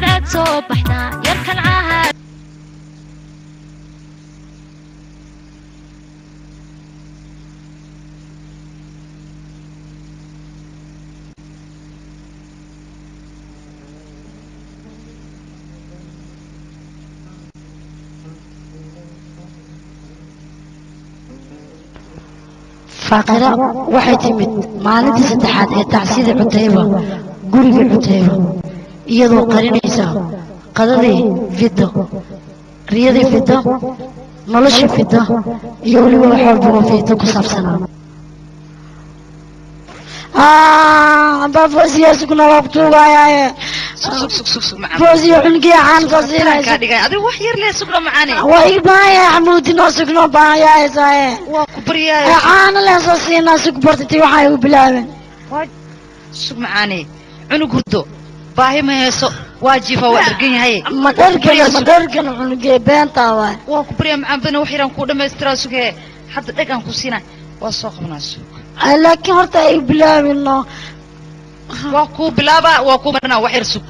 عاد صبحنا يركن عهد فاقرة واحد يمد مالتي سدحات هي تعسيد عتيبة قرق عتيبة يضو قرينيسا قدري فيدو رياضي فيدو نلش فيدو يولي وحربه فيدو كسر سنة بفوزي سكنا وقتوغا يا سوق معانا فوزي عنقي عن فوزينا كاديغا ادي wax yar lee sugna macaani way baaya xamuudi noo sugno baaya isaay waa ku bariyaa aan la soo siinaa sug bartay waxay u bilaabeen sug macaani cunug hurdo baahi ma heeso waajifa waa argan yahay ma dhargan cunugee beenta waa ku bariyaa macaan bana wax yaraan ku dhamaystiraa sugee hadda dhagaan ku siina waa soo qabnaa sug laakiin horta ay bilaabino waa ku barnaa wax yar sug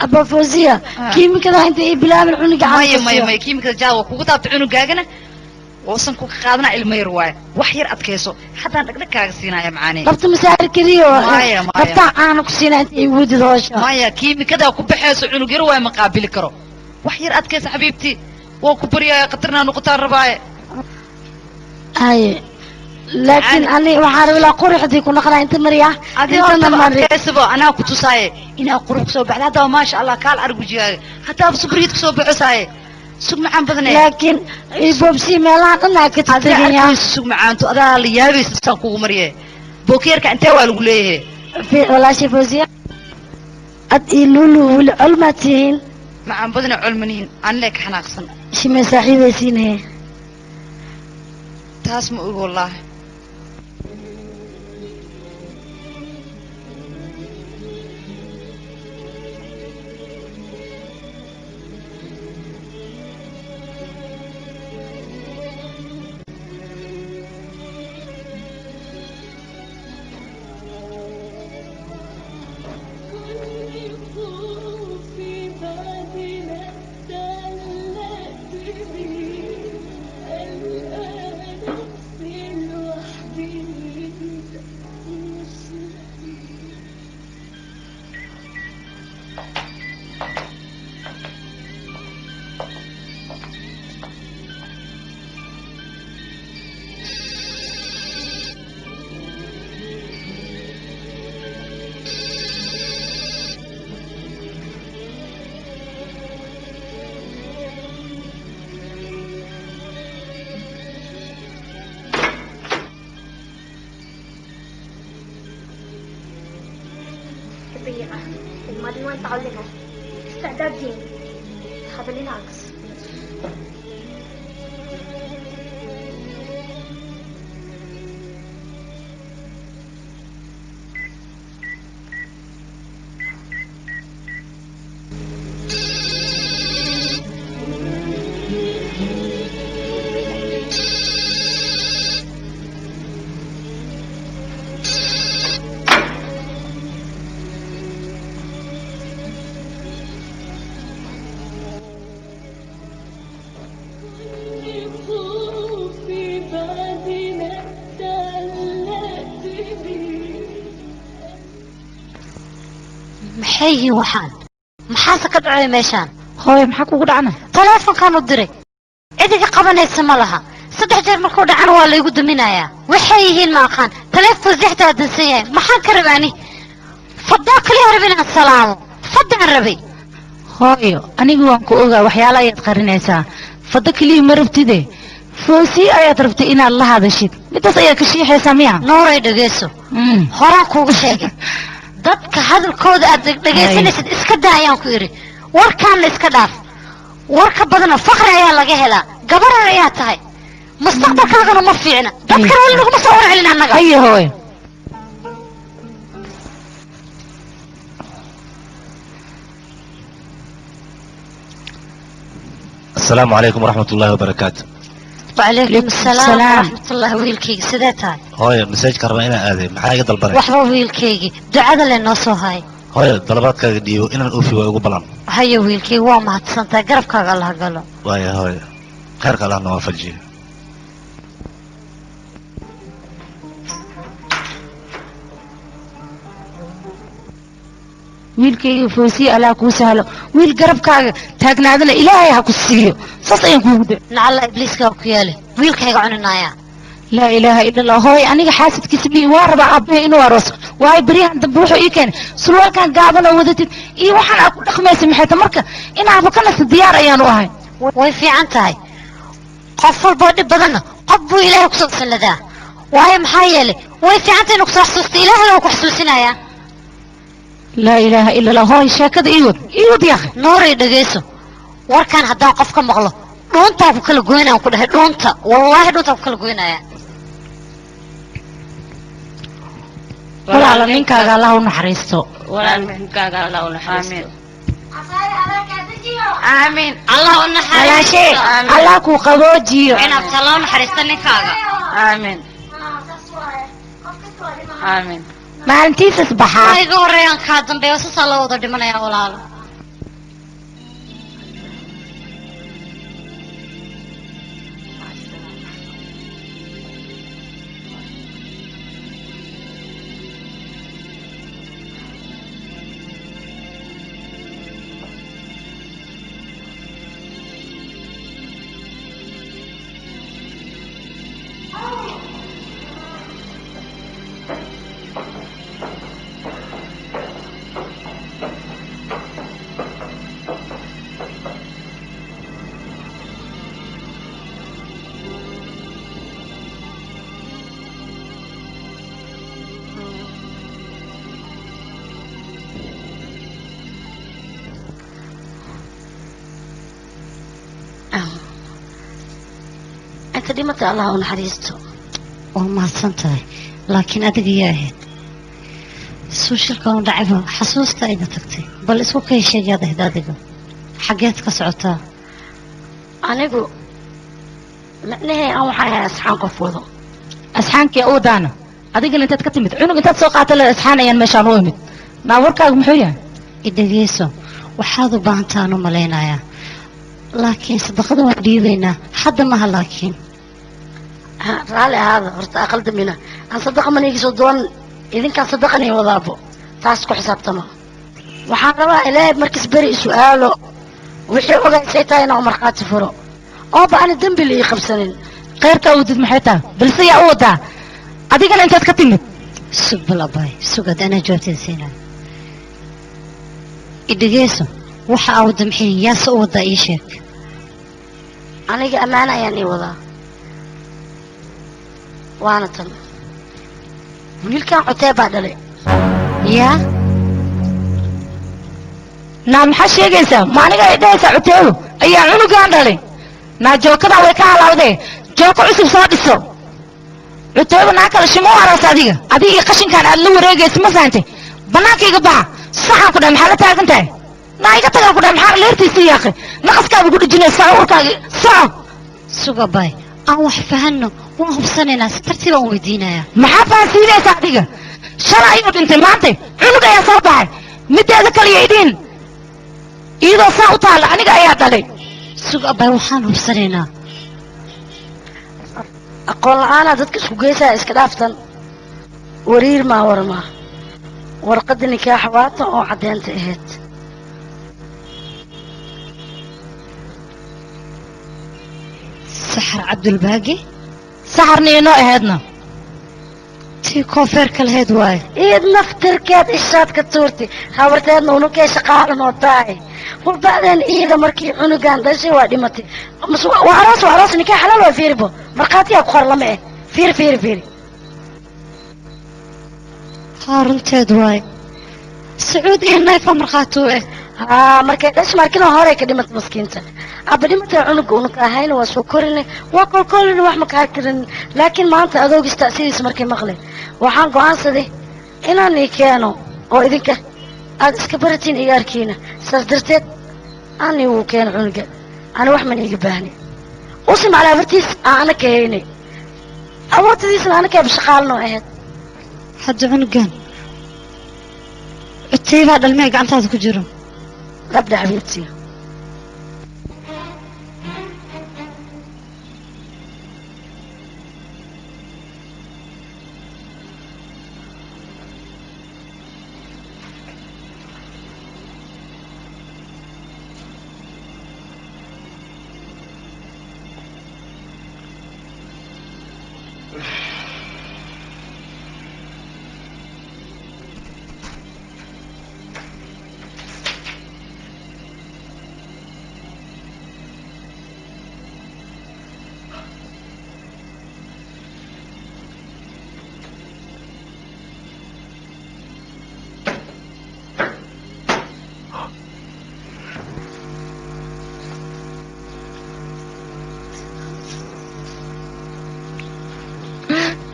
أبا فوزية كيف كذا أنت بلاد العنق عام ما كيف كذا جاوا كوكتا بعنق جاجنا وصل كوك قادنا الميرواي وحير أتكيسو حتى نقدر كاغسينا يا معاني ربط مسار كذي مايا ربط عنق سينا أنت يود ذوش مايا كيف كذا وكوب حيس عنق يرواي مقابل كرو وحير أتكيس حبيبتي وكبريا قطرنا نقطة رباية هاي لكن أنا وحارب لا قرح دي كنا قرأ أنت مريا أنا كنت ساي إن قرب سو بعد هذا ما شاء الله قال أرجوجي حتى بسبريت سو بعساي سوق معان بدني لكن يبوبسي ملا قلنا كتير سوق معان تو هذا اللي يابي سانكو مريه بوكير كأنت والقوليه في ولا شيء فوزي أتقولوا والعلمتين معان بدنا علمنين أنا لك حناقصنا شي مساحي بسينه تاسم والله الماضي وين تعلمها استعداد دين هذا اللي ناقص محيه وحان محاسك دعي ميشان هوي محاك ugu dhacna تلفون كانوا diray idiga qabanaysa malaha saddex jeer markuu dhacan waa la igu duminayaa waxay yihiin ma aqaan taleefon zixta dansanyahay maxaan ka rabaani fadaa kaliya rabina salaamo fadaan rabay hooyo anigu waan ku ogaa waxyaalo ayaad qarinaysaa fada kaliya ma rabtide foosi ayaad rabtay inaad la hadashid midaas ayaad ka shiixaysaa miya nooray dhageyso horaan kuugu sheegay dadka hadalkooda aad dhageysanaysid iska daa ayaan ku iri warkaan la iska dhaaf warka badana faqri ayaa laga helaa gabar ayaa tahay mustaqbalkaagana ma fiicna dadkana wali naguma soo warcelin annaga haye hooyo السلام عليكم ورحمة الله وبركاته. وعليكم السلام ورحمة الله ويلكيك سيدتها هاي مساج كربينا هذه محاجة البركة. وحبا ويلكيك دعاء لنا صهاي. hooyo dalabaadkaaga dhiibo inaan oofi waa ugu balan haye wiilkii waa mahadsantahay garabkaaga allah galo waaya hooyo khayrka allah noo waafajiyo wiilkayga foosiye allah kuu sahlo wiil garabkaaga taagnaadana ilaahay ha ku siiyo saas ayaan kuugu da nacalla ibliiska ku yaale wiilkayga cuninaaya laa ilaaha ila allah hooy aniga xaasidkiisa mii waa rabaa aabbahay inuu arooso waayo beryahan dambe wuxuu ii keenay surwaalkan gaaban oo wadatid iyo waxaan aad ku dhaqmaysa maxay ta marka inaaba ka nasta diyaar ayaanu ahay way fiican tahay qof walboo dhib badanna qof buu ilaahay kusoo salladaa waayo maxaa yeelay way fiican tahay inuu kusoo xasuusta ilaahay waa ku xasuusinayaa laa ilaaha ila allah hooy sheekada ii wad yaakhay nooray dhegayso warkan haddaan qof ka maqlo dhuuntaa ku kala goynaan ku dhahay dhuunta wallaahi dhuuntaa ku kala goynaya walaala ninkaaga allah u naxariisto آمين allah u walaashee naxariisto allah kuu qaboojiyo inabta loo naxariista ninkaaga آمين آمين maalintiisas baxaa iga horreeyaan kaa dambeeyo sasaa loo wada dhimanayaa walaalo inta dhimata allah u naxariisto waa mahadsan tahay laakiin adiga yaa ahayd suu shilka u dhacayba xasuusta ayga tagtay bal isku kay sheegaad ahayd adiga xaggeed ka socotaa anigu macnahee aan waxaa ahay asxaan qof wado asxaankii u daana adigana intaad ka timid cunug intaad soo qaata le asxaan ayaan meeshaan u imid naa warkaagu muxuu yahay idhageyso waxaad u baahantaan u malaynayaa laakiin sadaqada waan dhiibaynaa hadda maha laakiin raalli ahaada horta aqal dambina aan sadaqa manigiisoo doon idinkaan sadaqanay wadaabo taas ku xisaabtama waxaan rabaa ilaahay markiis beri su-aalo wixii ogaysay tahay inaan markhaati furo ooba ani dembi la ii qabsanin khayrkaa wadid maxay tahay balse yaa u wadaa adigana intaad ka timid sug balabay sugad anaa jawaabteeda siinaa idhageyso waxa aa wada maxay yaase u wadaa ii sheeg aniga ammaano ayaan ii wadaa waana tan wiilkan cotee baa dhalay yaa naa maxaa sheegaysaa ma aniga ay dhahaysaa cuteedu ayaa cunugaan dhalay naa jookadan way ka halaawdee jooko cusub soo dhiso cuteedu naa kale shimo u araasa adiga iyo qashinkaan aad la wareegaysa ma fahantay bannaanka iga baxa saxaan ku dhaha maxaa la taagan tahay naa iga tagaan ku dhaha maxaa leertiisa yaaqay naqaskaaga ku dhijinay soco warkaagi soco sugabay aan wax fahanno waan hubsanaynaa si tartiibaan u weydiinayaa maxaa fahansiinaysa adiga shalay ayuu dhintay maantay cunug ayaa soo baxay mideeda kaliya idhiin iyadoo saa u taalla aniga ayaa dhalay sugabay waxaan hubsanaynaa aqoon la-aanaa dadka isku geysaa iska dhaaftan wariir maa warmaa warqadda nikaax waatan oo caddeynta ahayd saxar cabdulbaagi saxarna inoo ahaydna tii koonfeerka lahayd waaye iid naftirkeed ishaad ka tuurtay habarteedna unugee shaqaalan oo tahay warbacdeen iida markii cunugan dhashay waa dhimatay waa aroos nikaax xalaal waa fiiribo markhaatiyaa ku qor lama eh fiiri haa runteed waaye sacuud iyo nayfa markhaati u eh haa markay dhash markina horey ka dhimatay maskiinta abba dhimatay cunuga unuka ahayna waa soo korinay waa kolkolina wax ma kaa karin laakiin maanta adoogista sidiisa markay maqleen waxaan go'aansaday inaan ii keeno oo idinka aad iska baratiin igaarkiina saas darteed aan iigu keeno cunuga ana wax man iiga baahni usim calaabartiis aan ana ka haynay awoortadiisna ana kaaba shaqaalanoo ahayd hadda cunugan cuteyba dhalmee gacantaada ku jiro gabdha xabiibtii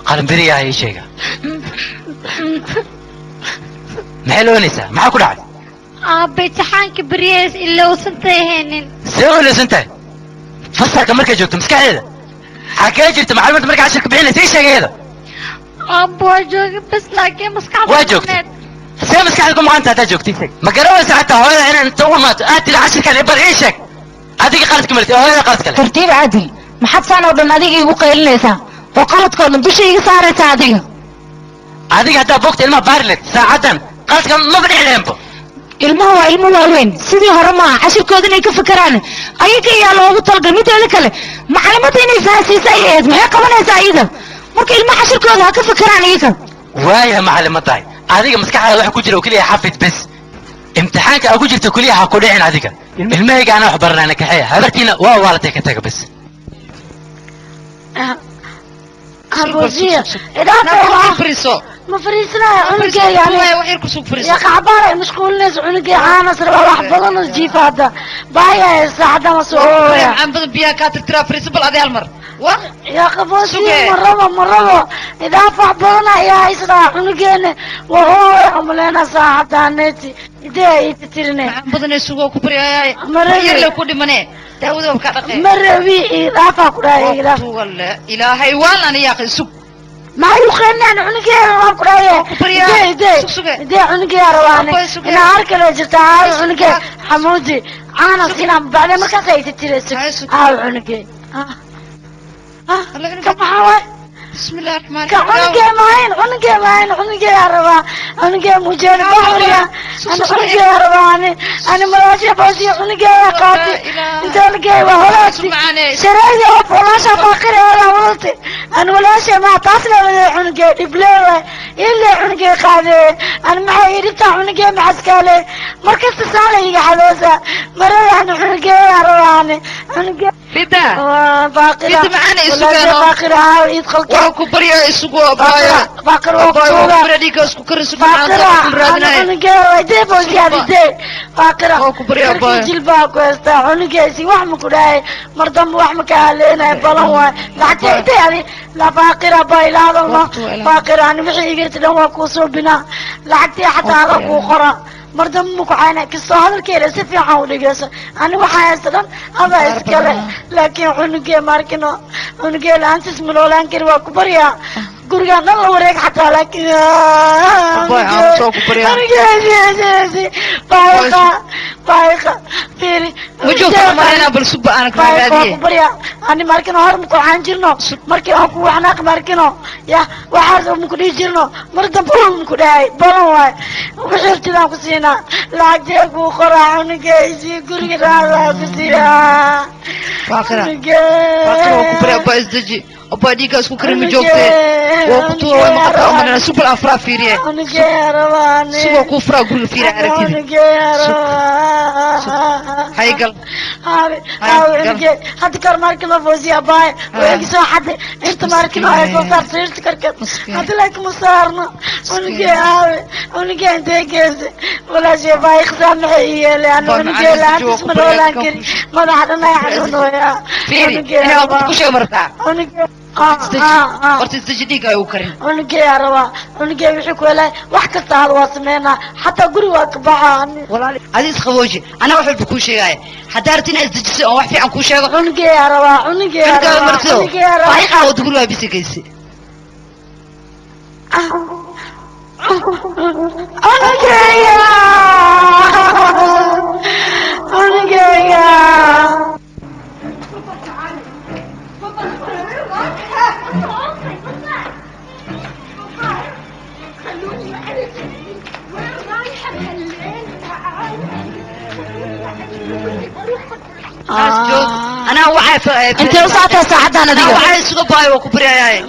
قلم بريا هي شيء محلونيسا ما كل عاد بيتحانك بريس إلا وسنتين سوي سنتين فسر كمركز جوكت مسك هذا حكى جبت معلومات مركز 10 كبعين ايش هذا أبو جوك بس لكن مسكعب واجوكت سوي مسك لكم انت هذا جوكتي ما قرأوا ساعتها هذا هنا انت ما اتي ال10 كان يبر ايشك هذيك قالت كملتي هذا قالت كلام ترتيب عادي ما حد سنة ودن هذيك يقول ليسا وقالت كلهم بشيء صارت هذيك هذيك هذا بوقت ilma baarlet saacadan qaadka ma badhicleen bo ilmo waaweyn sidii hore ma cashirkooda inay ka fikiraan ayaga ayaa loogu talgalay mideeda kale macluumaadka inay faahfaahsiisay eed maxay qabanaysaa iyada marka ilmo cashirkooda ha ka fikiraan iyaga waaya macluumaadtaay adiga maskaxdaada waxa ku jira oo kaliya xafid bas imtixaanka aad ku jirto kaliya ha ku dhicin adiga ilmahayga ana wax baranaana kaxeeya habartiina waa waalatay ka taga bas أبوزية إذا فريسو ما فريسنا عنقي يعني وحيركو سوق فريسو يا كعبارة مشكول ناس عنقي عانس روح بدن الجيف هذا بايا الساعة مسؤولة عم بدن بيها كاتر ترى فريسو بالعادي هالمر يا كبوسي مرة إذا فعبنا يا إسرا عنقينا وهو عملنا ساعة نتي إذا يتترني عم بدن السوق كبري مرة يلا كل مني داود وكذا مرة بي إذا فكراي إذا والله إلهي والله أنا يا أخي سوق ما يخلني أنا عنقي ما كراي إذا عنقي رواني أنا أركل جت عنقي حمودي أنا سينا بعد ما كسيت تريس عنقي كم حوالي بسم الله الرحمن الرحيم عنقي يا ربا عنقي مجال بحرية أنا عنقي يا رباني أنا مراشي بوسي عنقي يا قاتي انت عنقي وهولاتي شرايدي وفلاشة فاقرة ولا ولتي أنا ولاشي ما تصل عنقي دبليوة إلا عنقي قادي أنا معي ريتا عنقي معسكالي مركز تسالي يا حلوسة مرة أنا عنقي يا رباني عنقي فدا باقرة معانا السكانة باقرة يدخل وكو بريا السوق بايا باقرة وكو بريديك اسكو كرسو باقرة أنا جاي بوزي هذه دي باقرة وكو بريا بايا جلباك واستا أنا جاي سي وحمك كراي مرضم وحمك علينا بلوه لحتى إنتي هذه لا باقرة باي لا والله باقرة أنا محي قلت له كوسو بنا لحتى حتى هذا وخرا مردم مكعانة كسر هذا الكيل سفي حاول يجلس أنا وحياة هذا إسكاله لكن عنقي ماركنا عنقي الآن تسمع الأولان كروا كبريا قريا نلا وريك حتى لكن عنقي بايخة فيري وجوك مرينا بالسب أنا كمان كبريا أنا ماركنا هرم كوعان جرنا ماركنا هكو حناق ماركنا يا واحد مكودي جرنا مردم بلون مكودي بلون وحشرت ذا كسينا لا جاكو خرعون جايزي قرية لا كسينا فاكرة وكبريا بايز دجي أبا ديك اسكو كريم جوكتي وكتو ومقطع من سوب الأفرا فيري سوب كفرا قول فيري عركي هاي قلب حد كار ماركنا فوزي أباي ويجسو حد انت ماركنا هاي صار سيرت كركت حد لك مصارنا ونجي انت كيس ولا شي باي خزان معي لأنه ونجي لا تسمى ولا كري ما حدا يعرفنا يا فيري انا بطكوش مرتاح horta isdajidiga ay u karin unugay araba unugay wixii ku helay wax kasta hal waa sameynaa xataa guri waa ka baxaa walaal adiis qabooji ana wax walba ku sheegay hadaa artina isdajisi oo wax fiican ku sheego unugay araba unugay ay qaawad guri waa bisigaysi أنا وعارف انت وصلت ساعدنا أنا دي وعارف سوق باي وكبري يا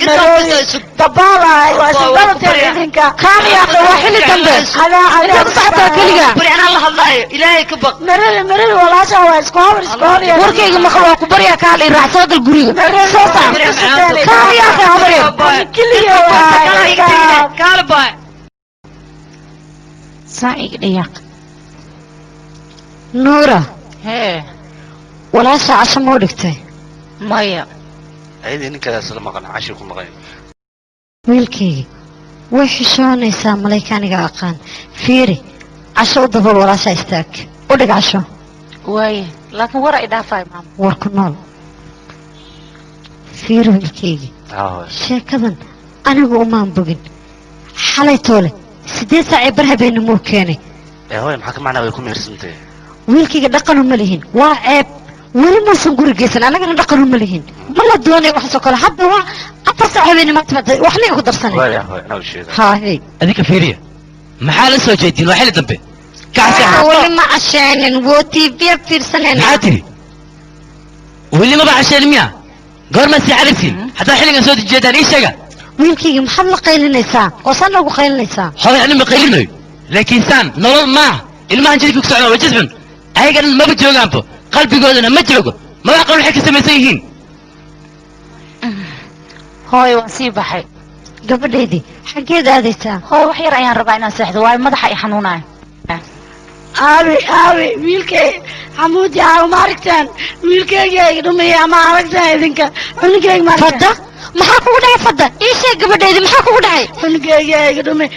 دبالة واسبلت إذنك كان يا اخي وحل الدنب أنا انت وصلت كلها كبري أنا الله الله إلهي كبق مرل ولا شو اسكور يا warkayga maqlo ku barya kaali raacsan gal guriga soo saar kaa ya akhi habare كار باي saaciga dhayaaq nuura hee walaasha casho moo dhigtay maya ayadii ninkaas la maqan cashir ku maqan wiilkaygi way xishoonaysaa malaykaaniga aqaan fiiri casho u dabool walaasha istaag u dhig casho waaye laakiin war ay dhaafay maam war ku nool fiiri wiilkaygi sheekadan anigu umaan bogin xalay toole 8 saac bar habeenimo keenay hooy maxaa ka macnaa way ku meersantay wiilkayga dhaqan uma lihin waa ceeb weli muusan guri geysan anagana dhaqan uma lihin ma la doonay wax soo kale hadda waa 4 saac habeenimo timaday waxna igu darsanay hooy hooy anaa u sheegay haa hey adinka fiiriya maxaa la soo jeedin waa xilli dambe weli ma casheenin woo tiibiya fiirsaneen maxaa tiri weli maba casheen miya goorma sii carabtiin haddaa xilligan soo jeedaan ii sheega wiilkayga maxaad la qaylinaysaa oo saan ugu qaylinaysaa hooy ani ma qaylinayo laakiin saan nolol maaha ilmahan jidka ku socda waa jiscun ayagana maba joogaanbo qalbigoodana ma joogo ma wax qal waxay ka samaysan yihiin hooy waan sii baxay gabadhaydii xaggeed aadaysaa hooy wax yar ayaan rabaa inaan seexdo waayo madaxa i xanuunaya aabe wiilkay xamuudi ma aragtaan wiilkayga dhumaya ama aragtaan idinka cunugayga ma fadda maxaa kugu dhacay fadda ii sheeg gabadhaydii maxaa kugu dhacay cunugayga dhumay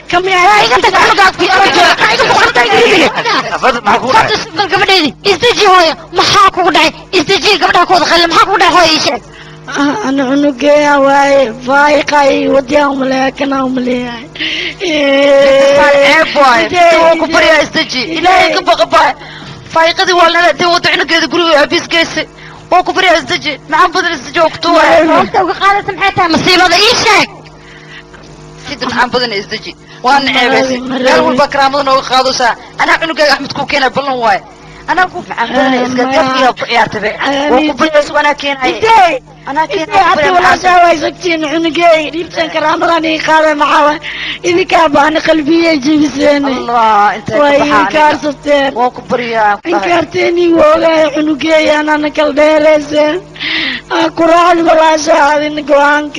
fadda sibal gabadhaydii isdeji hooyo maxaa kugu dhacay isdeji gabadha ku wada qayla maxaa kugu dhacay hooyo ii sheeg أنا عنقيا واي فايقاي وديها ملاكنا وملياي عيب واي تو كبريا استجي إلهي كبق باي فايقدي ولا دي وضع عنقيا قولوا أبيس كيسي oo ku bari isdaji maxaan badan isjoogto waqti uga qaadata maxay tahay masiibada ii sheeg sidii maxaan badan isdaji waan ceebaysay meel walba karaamada nooga qaadaysaa anaa cunugayga axmed ku keenay ballan waaye anaa ku maxaan badan iska dadkiga ku ciyaartay oo ku bari anaa keenay anaa keenay حتى ولا شاوي سكتين عنقي ريبتن كرامراني قال معاه إذا كان بان قلبي يجي بسنة الله انت وإنكار ستين وكبريا إنكارتني ولا عنقي أنا نكل ديرسن قرآن ولا شاهد نقوانك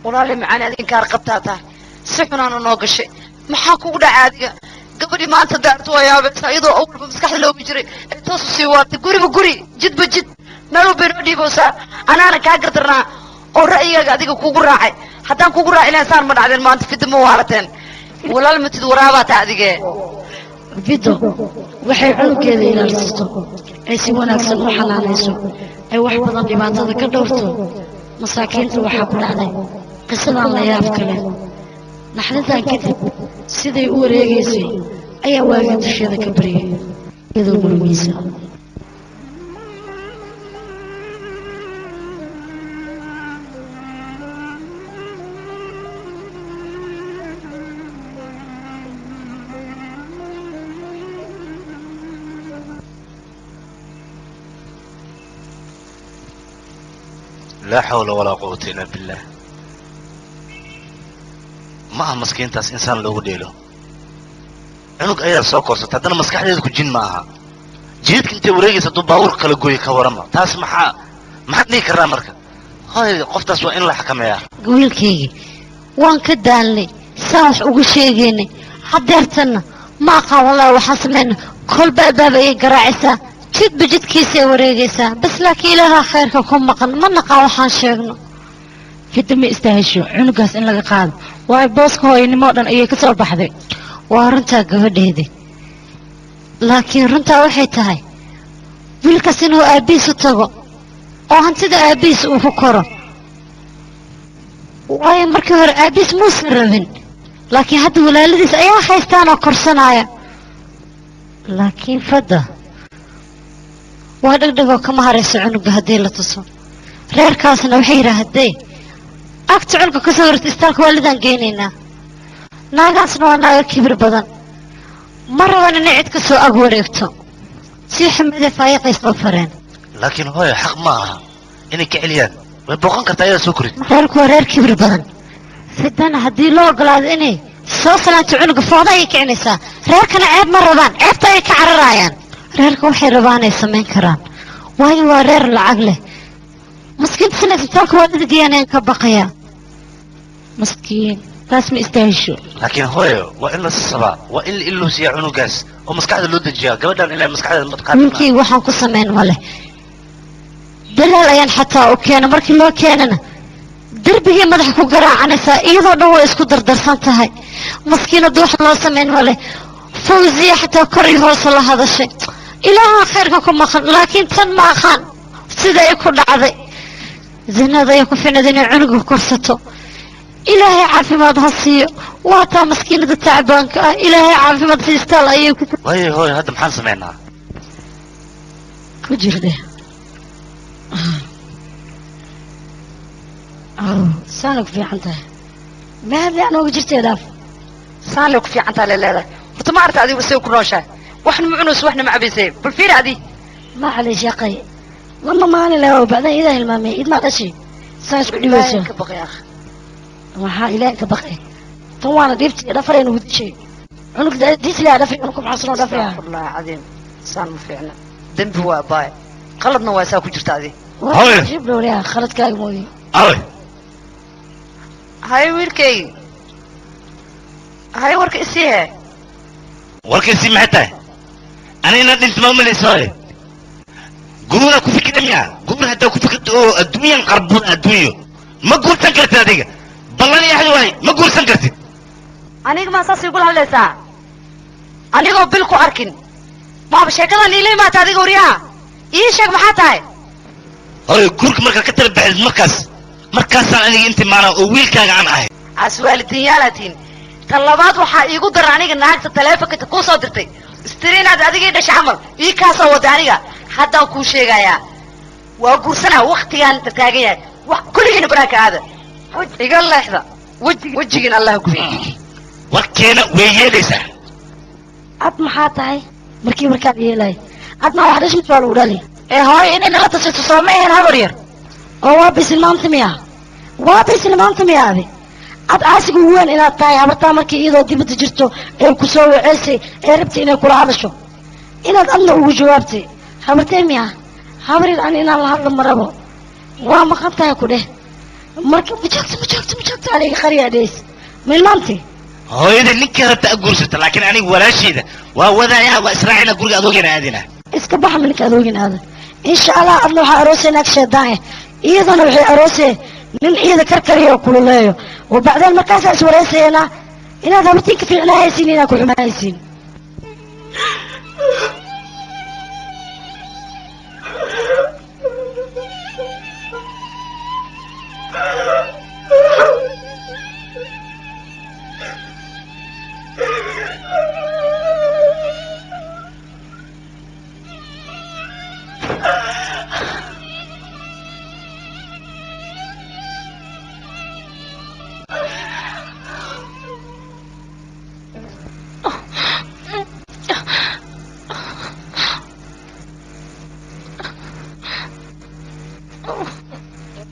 walaali macaan adinkaar qabtaa tahay si xunaanu noo gashay maxaa kugu dhacay adiga gabadhii maanta daartu waa yaabaysaa iyadoo awalba maskaxda looga jiray ay toosu sii waartay guriba guri jidba jid meel walba inoo dhiibowsaa anaana kaa gardarnaa oo ra'yigaaga adiga kugu raacay haddaan kugu raaci lahayn saan ma dhacdeen maanta fidda ma waalateen walaal matid waraabaa taa adigee fido waxay cunugeeda ilaalisato ay si wanaagsan u xanaanayso ay wax badan dhibaatada ka dhowrto masaakiinta waxaa ku dhacday qisadaan la yaab kale naxdintan kadib siday u wareegaysay ayaa waagii dusheeda ka baryay iyadoo gurigiisa لا حول ولا قوة إلا بالله ما مسكين تاس إنسان لو ديله عنق أيضا سوكرس تدنا مسكح ليه كجين معها جيت كنت وريجي ستو باور كلا جوي كورما تاس محا محد ليه كرامرك هاي قفتاس وإن لا حكم يا wiilkaygi waan ka daalnay saan wax ugu sheegaynay hadeertana ma aqaan walaa waxaan samayna kolba albaaba ay garaacaysaa jidba jidkiisay wareegaysaa bas laakiin ilaaha khayrka ku maqan ma naqaan waxaan sheegno fidda ma istaahesho cunugaas in laga qaado waayo booska hooyanimo dhan ayay ka soo baxday waa arrintaa gabadheedii laakiin runtaa waxay tahay wiilkaas inuu aabbihiis u tago oo hantida aabbihiis uu ku koro waayo markii hore aabbihiis muusan rabin laakiin hadda walaaladiis ayaa haystaan oo korsanaya laakiin fadda waa dhegdhegoo kama harayso cunuga haddii la tuso reerkaasna waxay yidhaahdee agta cunuga ka soo horta istaalka waalidaan geynaynaa naagaasna waa naaga kibir badan ma raban inay cid ka soo ag wareegto si xumide faayiqays oo fareen laakiin hooyo xaq ma aha inay ka celiyaan way booqan kartaa ayadaa soo korid reerku waa reer kibir badan fidana haddii loo ogolaado inay soo salaanto cunuga fooda ayay kicinaysaa reerkana ceeb ma rabaan ceebta ay ka cararayaan reerka waxay rabaan ay samayn karaan waayo waa reer lacag leh maskiinta sina isbitaalka waalida geeyaan ka baqayaa maskiin taas ma istaahisho laakiin hooyo waa in la sabaa waa in la illuusiyaa cunugaas oo maskaxda loo dejiyaa gabadhan ilaa maskaxda ninkii waxaan ku samayn male dalaal ayaan xataa u keena markii loo keenana derbigii madaxa ku garaacanaysaa iyadoo dhan way isku dardarsan tahay maskiinadu wax loo samayn male fawziya xataa kor iyo hoose la hadashay ilaaha khayrka ku maqan laakiin tan ma aqaan sida ay ku dhacday zinada ay ku finad inay cunuga korsato ilaahay caafimaad ha siiyo waa taa maskiinada tacbaanka ah ilaahay caafimaad siistaal ayay ku waayo hooyo hadda maxaan samaynaa ku jirde saana ku fiican tahay mahadle anooga jirtee dhaaf saanle ku fiican tahay leeleedahay horta ma arta adigu say ku nooshahay waxna ma cunus waxna ma cabaysay bal fiir adi ma xalay shaqay lama maalin leh oo bacdan idaa hilmaamay id ma dhashay saas ku dhibayso ka baqay akh waxaa ilaahay ka baqay tan waana dhiibtay dhafaraynu gudishay cunug diislaa dhafay cunug maxaasnoo dhafaya wallahi cadiim saan ma fiicna dembi waa baay qaladna waa saa ku jirta adi hooyo jib dhowliyaa khaladkaaga mooye awe hay wiilkay hay warka isii he warkaysi maxay tahay anigana dhinta ma umalaysoe guura ku fikirta miya guur haddaa ku fikirta oo adduunyan qarbuun adduunyo ma guursan kartid adiga ballan yaxdi waay ma guursan kartid aniga maa saas igula hadlaysaa anigoo bil ku arkin maaba sheekadan iila imaata adiga waryaha ii sheeg maxaa tahay hooyo guurka markaad ka tala baxdid markaasaan aniga inti maana oo wiilkaaga aan ahay aswaalidiinyaalatiin tan labaad waxaa iigu daran aniga naagta taleefonka kuu soo dirtay istiri inaad adigii dhashay camal ii kaasoo wada aniga haddaan kuu sheegayaa waa guursanaa waktigaan taagan yahay wax kulligiina banaanka aada iga leexda wejigiin allah gubi warkeena way yeelaysaa ad maxaa tahay markii markaad yeelay adna wax dhashmid waa lagu dhali hooyo inay nala tashato soo ma ahayn habar yar oo waa bisilmaanta miya waa bisilmaanta miya adi ad caasiga ugu weyn inaad tahay habartaa markii iyadoo dibadda jirto ee ku soo waceysay ee rabtay inay kula hadasho inaad adna ugu jawaabtay habartee miya habar yar ani inaan la hadlo ma rabo waa maqan tahay ku dheh marka majoogta aniga qariyaa dheys milmaanti hooyada ninkii rabta a guursata laakiin aniga walaasheeda waa wadaaya waa israacina guriga adoogana aadina iska baxa milka adoogin aada insha allah adna waxaa aroosay naag sheedaan eh iyadana waxay aroosee nin ciida karkariya oo kululeeyo oo bacdeen markaasaa is waraysayeena inaad habartiin ka fiicnaahaysiin inaad ku xumaahaysiin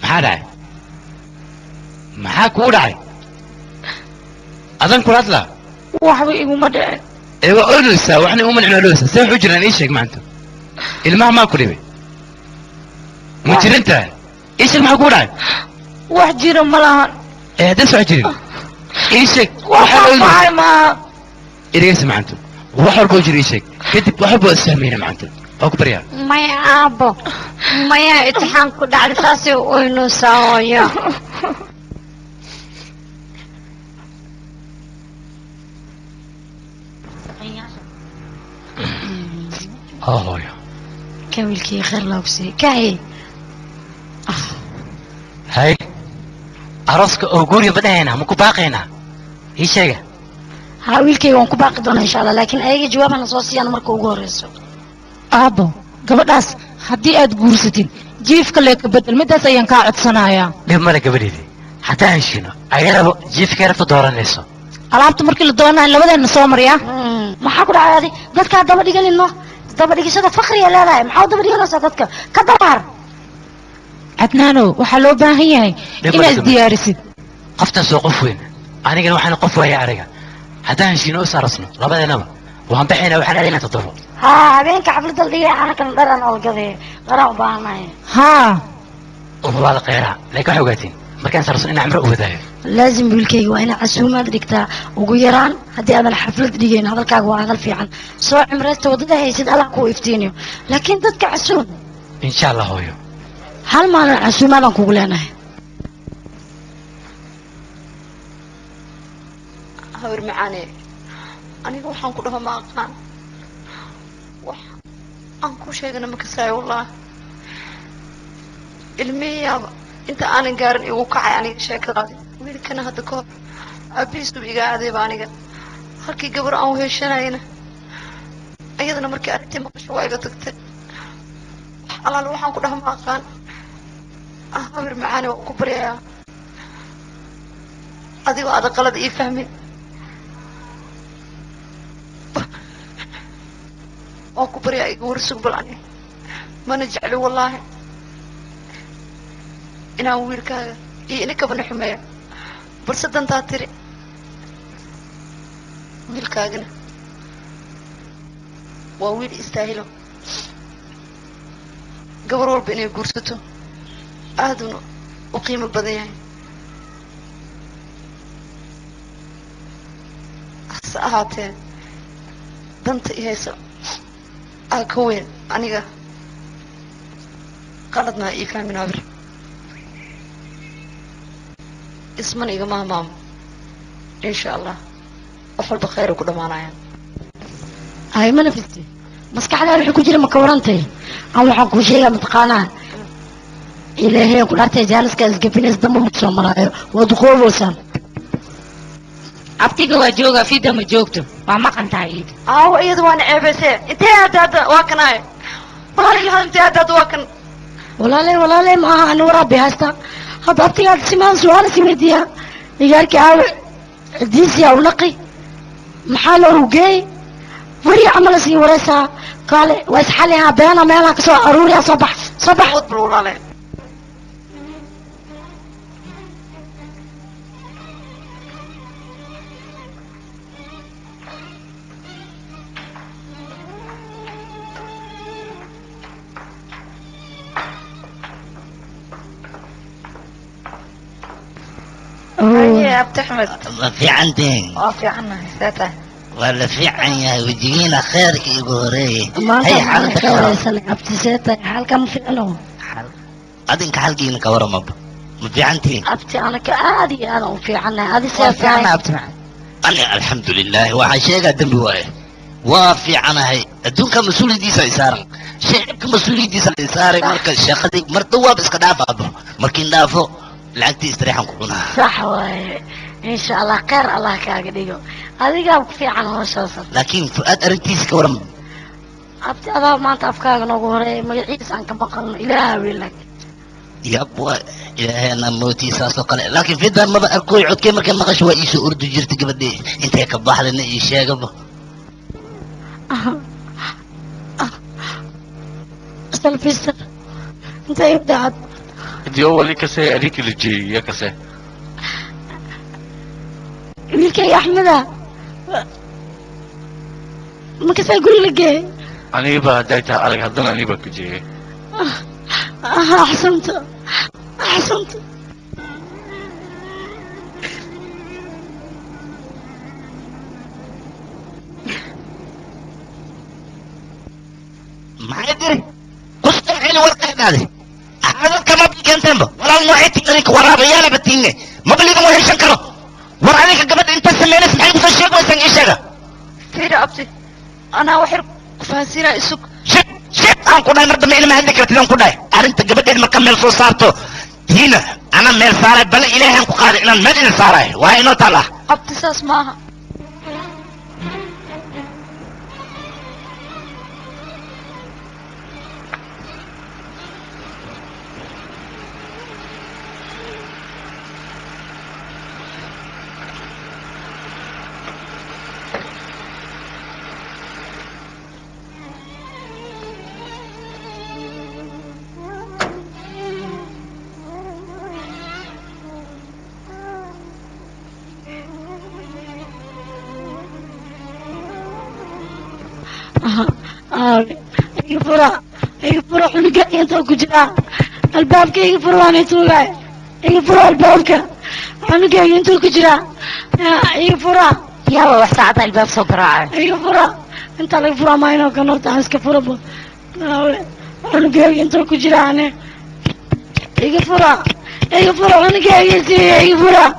maxaa dhacay maxaa kugu dhacay adan kula hadlaa waxba iguma dhicin ee waa ololeysaa waxna uma nicno ololeysaa see wax u jiraan ii sheeg maanta ilmaha maa ku dhibay ma jirin tahay ii sheeg maxaa kugu dhacay wax jira ma lahan ee haddaan soo jirin ii sheeg waxaa maxay maaha ereysa macanto wax walba oo jira ii sheeg kadib wax walba waa isfahmayna macanto waa ku baryaa maya aabbo maya itixaan ku dhacday saasay oynuusaa hooyo hooyo kan wiilkii khayr loogu siiyey kaye hay arooska oo guriga ma dhahaynaa ma ku baaqaynaa ii sheega ها wiilkayga waan ku baaqi doonaa insha allah laakiin ayaga jawaabana soo siiyaan marka ugu horeyso aabbo gabadhaas haddii aad guursatid jiifka lee ka bedel midaas ayaan kaa codsanayaa dhib male gabadheedii haddaan heshiino aga rabo jiifkay rabta dooranayso alaabta markii la doonaa labadeena soo maryaa maxaa ku dhacay adi dadkaa daba dhiganino daba dhigashada fakriya leedahay maxaa daba dhiganaysaa dadka ka dabaar cadnaanow waxaa loo baahan yahay inaad isdiyaarisid qoftaas oo qof weyn anigana waxaan qof waaya ariga haddaan heshiino is arasno labadeenaba waan baxaynaa waxaan aadaynaa toddobo haa habeenka xafladda la dhigay anakan dharan olgade dharan u baahanahay haa walaal khayra laakiin waxay ogaatiin markaan sarasno inaan cimro u wadaayo laazim wiilkayga waa inaa casuumaad dhigtaa ugu yaraan haddii aadan xaflad dhigayn hadalkaaga waa hadal fiican soo cimraysta waddada haysid allah kuu iftiiniyo laakiin dadka casuum insha allah hooyo hal maalin casuumaadaan kugu leenahay hawr macaane aniga waxaan ku dhaho ma aqaan wax aan ku sheegana ma kasaayo wallaahi ilmiyaaba inta aanan gaarin igu kacay aniga sheekadaadi wiilkana hadda ka hor aabihiisu iga aadayba aniga halkii gabar aan weheshanayna iyadana markii aragtay maqasho waa iga tagtay wax alaal waxaan ku dhaho ma aqaan hawr macaane waa ku baryayaa adigoo aada qalad ii fahmin waan ku baryaa iga warsug bal ani mana jecli wallaahi inaan wiilkaaga iyo inikabana xumeeya balse dantaa tiri wiilkaagana waa wiil istaahilo gabar walba inay guursato aaduna u qiimo badan yahay hase ahaatee danta i haysa aa ka weyn aniga qaladna ii fahmin abir ismana igama hamaamo insha allah wax walba khayr ku dhamaanayaan ay ma nafisti maskaxdaada wixii ku jira ma ka warantay aan waxaan kuu sheegaa mataqaanaa ilaahay ku dhaartay jaaniska isgabinays damba ma soo maraayo waa duqooboosaan abtiga waa joogaa fida ma joogto waa maqan tahay iid aawo iyada waana ceebaysee intee hadda waa kanaaye walaalayaal intee hadda waa kan walaalay ma aha ani waraabi haysta hadda abtigaad simaan su-aal is weydiiyaa igaarkii aawe cidiisii awlaqi maxaa la ogeey weri camal sii waraysaa kaale waa isxalihaa beena meelaha kasoo aruuriya soo bax wad bal walaale يا عبد احمد في عندين في عنا ثلاثة ولا في عن وجينا خيرك يقولي ما هي حالك خير يسلك ابتسيتك حالك ما في له أدينك حالك إنك ورا ما في عندي أبتي أنا كأدي أنا وفي عنا هذه في عنا أبتي أنا الحمد لله وعشيقة دم بواي وفي عنا هي أدونك مسؤولي دي سيسار شيء مسؤولي دي سيسار مركز شخصي مرتوى بس كدافع أبو مركين دافو لعقتي استريحا كلنا صح واي إن شاء الله خير الله كاقديو هذه في عن هوشوس لكن فؤاد أرنتيس كورم أبتي هذا ما أنت أفكار نقول ما يعيس عنك بقر إله ويلك يا أبو إلهي أنا موتي ساسو قلع لكن في دار ما بأركوي عود كيما كان مغش وإيسو أردو جرت قبل دي انت هيك بحر لنا إيشا قبل سلفيستر انت يبدأ دي أول كسي أريك اللي جي يا كسي ويلك يا أحمد ما كسي يقول لك أنا يبا دايتها عليك هدنا أنا يبا كجي أحسنت ما يدري قصة الحين ورقة هذه هذا كما بيجي تنبه ولا موعدتي لك ورا بيانا بتيني ما بليغ موهي شنكره ورا عليك قبل انت سمينا اسمعي بس الشيء ويسن ايشاga فيرا أبتي أنا وحر فاسيرا السوق شك shit aan ku dhahay mar dambe ilma hadli kartid aan ku dhahay arrinta gabadheed marka meel soo saarto tiina ana meel saaray bale ilaahay aan ku qaaday inaan meel idin saaray waa inoo taala abti saas maaha يفرح ونقا ينتو كجرا الباب كي يفرح ونتوقع يفرح الباب ونقا ينتو كجرا يفرح يلا wax saacada albaab soo garaaca يفرح انت اللي يفرح ما ينو كنورت عسك فرح ونقا ينتو كجرا انا يفرح ونقا يفرح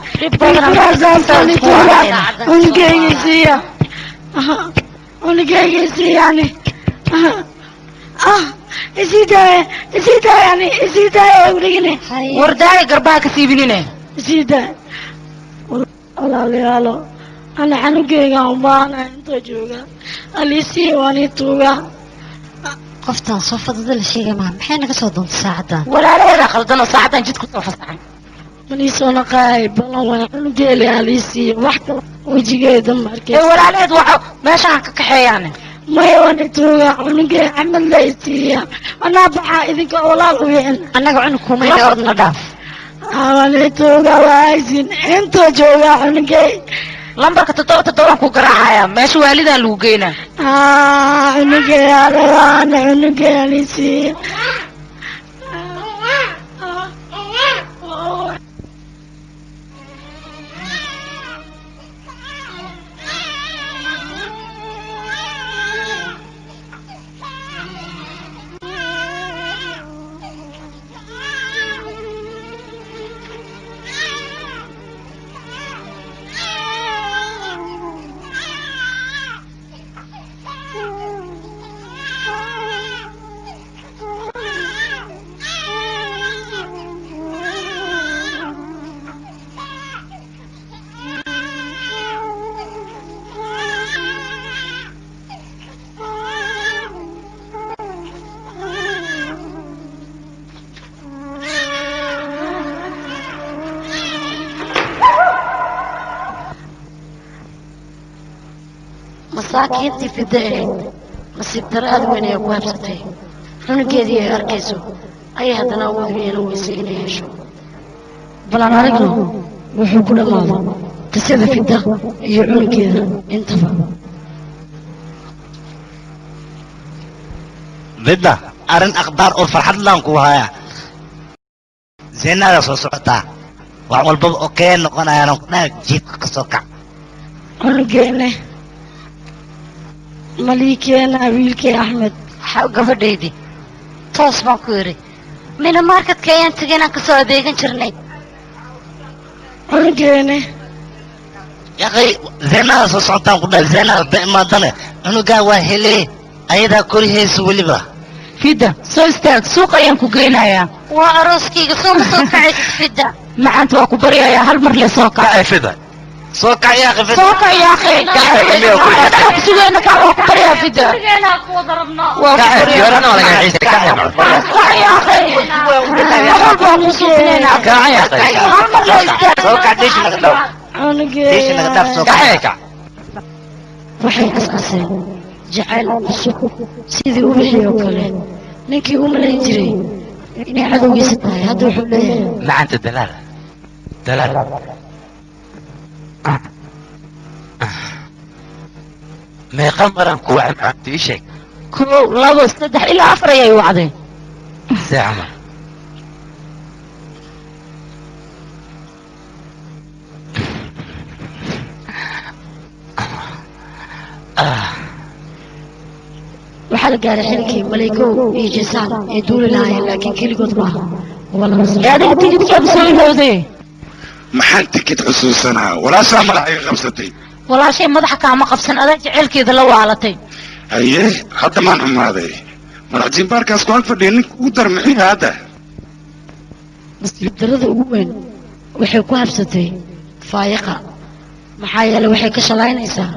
زانتاني توقع ونقا يسيا ونقا يعني زيدا يعني زيدا ولقني ورداي قرباك سيبنينه زيدا والله ليالو أنا عنقيقا ومانا انتو جوغا أليسي واني توغا qoftaan soo fadada la sheegay ma maxay naga soo doontaa saacadan walaalada khaldana saacadan jidku soo fasaxay منيسو نقاي بلا وانا عنقيلي أليسي وحكا وجيقي دماركي walaalada waxa meeshaan ka kaxeeyaan ما يواني توغا عنقي عمل ليسيا أنا بحا إذنك أولاد وين annaga cunugkuma ina ordna dhaaf أولي توغا وايزين انتو جوغا عنقي lambarka 7 ku garaacaya meesha waalidaa lagu geynaa عنقي أنا عنقي أليسي masaakiintii fidee nasiib daro aad weyn ay ku habsatay cunugeedii ay arkayso ayay haddana awood yeelan weysay inay hesho balan aragno wuxuu ku dhammaaday qisada fidda iyo cunugeeda intaba bidda arrin akhbaar oo farxad laan ku haya zeenaada soo socotaa wax walbaba oo kee noqonayaan ku dhahay jiidka ka soo kac cunugeenne مليكينا ويلكي أحمد gabadhaydii toos baan ku yidhi mina marketka ayaan tegay inaan kasoo adeegan jirnay عنقيني يا أخي زينادا soo socotaan ku dhahay zeenaada da imaadane cunugaa waa hele ayadaa korihaysa weliba fida soo istaag suuq ayaan ku geynayaa waa arooskayga soo ma soo kacaysid fidda macaanta waa ku baryayaa hal mar le soo kac fida soo kac yaa akhi soo kac yaa akhi sugeena kac waa ku baryaa fida waa ku baryaa yorana wala gaciisa kac yaa akhi walba ku suuqneynaa kac ya akhi hal mar le istaag soo kac diish naga dhaw diish naga dhaaf soo kac kac waxay asqaseen jacayl cusub sidii u wixii oo kale ninkii u malayn jiray inay cadowgiisa tahay hadda wuxuu leeyahay macaanta dalaal meeqa maran kuwa macaanta ii sheeg 1 2 3 ilaa 4 ayay wacdeen see camal waxaa la gaaray xilkii malaykow iyo jisaan ay duuli lahaayeen laakiin keligood maaha waa laba sano adiga tigidkeeda soo ilowday maxaan tikid xusuusanaa walaashaa madaxa iga qabsatay walaashay madaxa kaama qabsan adaa jaceylkeeda la waalatay haye hadda maan xumaaday madaxjiin baarkaas ku ag fadhiya ninka ugu dar maxay hadda nasiib darrada ugu weyn waxay ku habsatay faayaqa maxaa yeelay waxay ka shalaynaysaa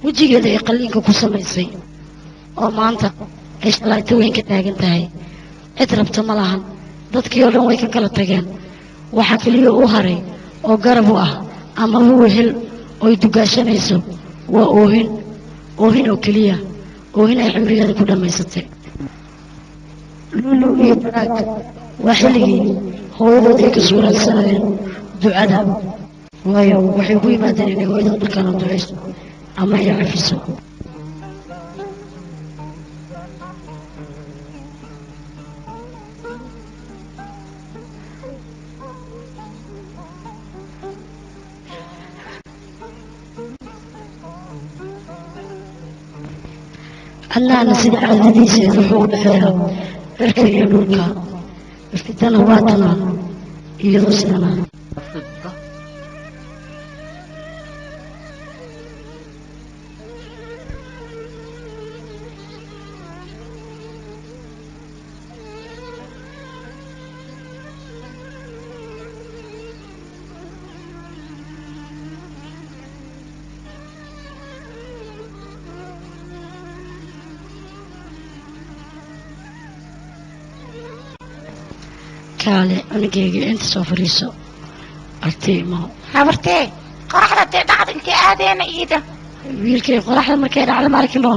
wejigeeda ay qalliinka ku samaysay oo maanta ay shalayto weyn ka taagan tahay cid rabta ma lahan dadkii oo dhan way ka kala tageen waxaa keliya u haray oo garab u ah ama u wehel oy dugaashanayso waa oohin oo keliya oohin ay cimrigeeda ku dhammaysatay lulu iyo baraag waa xilligii hooyadood ay ka suuraysanayeen ducada waayo waxay ku yimaadeen inay hooyada markaana ducayso ama ay cafiso allaana sida caadadiiseed wuxuu u dhexeeyaa cirka iyo dhulka iftitana waa tanaan iyadoo sidana kaale anigayga inta soo fariiso artiimo habartee qoraxda dee dhacda intee aadeena iida wiilkay qoraxda markay dhacda maarkino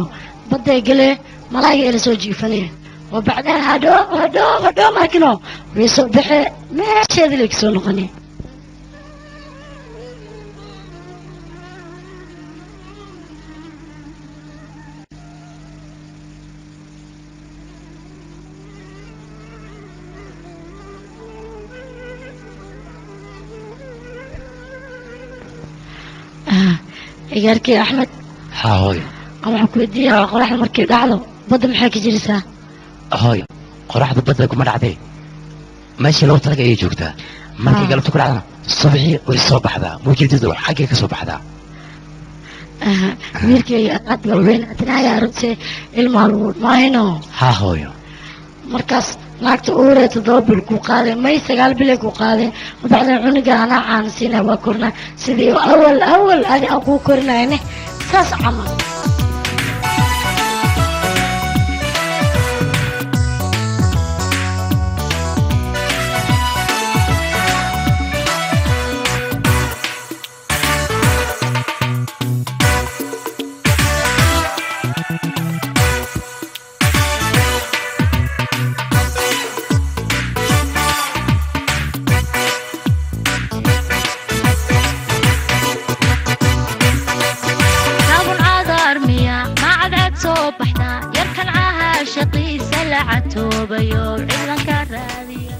badday galee malaayga ila soo jiifanaya oo bacdeen hadhoo maarkino way soo baxee meesheeda lay kasoo noqonay ciyaarkii axmed haa hooyo waxaan ku weydiiyaa qoraxda markay dhacdo badda maxay ka jirisaa hooyo qoraxda badda kuma dhacdee meeshii loogu talaga ayay joogtaa markay galabta ku dhacdana subaxii way soo baxdaa mawjadadu xaggay ka soo baxdaa wiilkay aad galweynaatinaaya aragtay ilmaa lagu maayno haa hooyo markaas naagta uuree 7 bil ku qaaday may 9 bil ku qaaday bacdeen cuniga anaa caansiina waa korna sidii awal adi aan ku kornayne saas camal yarkan caha shaqiisa la catoobayo ciidanka raadiya